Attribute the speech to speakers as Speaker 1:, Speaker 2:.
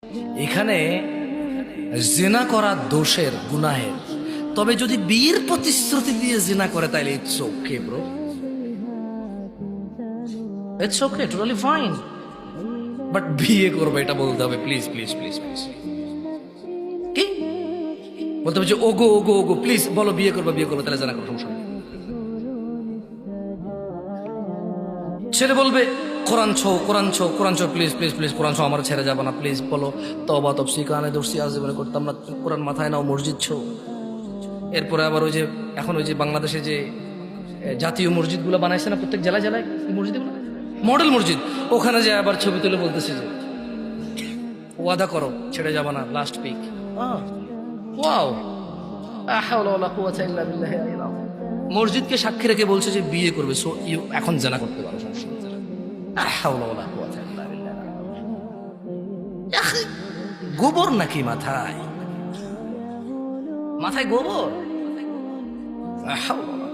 Speaker 1: এখানে জিনা করা দোষের গুনাহের, তবে যদি বিয়ের প্রতিশ্রুতি দিয়ে জিনা করে তাহলে it's okay bro, it's okay, totally fine. But বিয়ে করবে এটা বলতে হবে, প্লিজ প্লিজ প্লিজ প্লিজ। কি বলতে হবে যে ওগো ওগো ওগো প্লিজ বলো বিয়ে করবে, বিয়ে করবে, তাহলে জানা করো, সমস্যা নেই। ছেলে বলবে কোরআন ছো কোরআন ছো কোরআন ছো, প্লিজ প্লিজ প্লিজ কোরআন ছো, আমার ছেড়ে যাবে না প্লিজ, বলো তওবা তফসি কানে দর্শি আজীবনে করতাম না, কোরআন মাথায় নাও, মসজিদ ছো। এরপরে আবার ওই যে এখন ওই যে বাংলাদেশে যে জাতীয় মসজিদগুলো বানাইছে না প্রত্যেক জেলায় জেলায়, মসজিদগুলো মডেল মসজিদ, ওখানে যে আবার ছবি তুলে বলতেছে যে ওয়াদা করো ছেড়ে যাবে না, লাস্ট পিক। ওয়াও, লা হাওলা ওয়ালা কুওয়াতা ইল্লা বিল্লাহ। মসজিদকে সাক্ষী রেখে বলছে যে বিয়ে করবে, সো ইউ এখন জানা করতে পারো, সমস্যা নেই। লা হাওলা ওয়ালা কুওয়াতা ইল্লা বিল্লাহ। গোবর নাকি মাথায়, মাথায় গোবর? লা হাওলা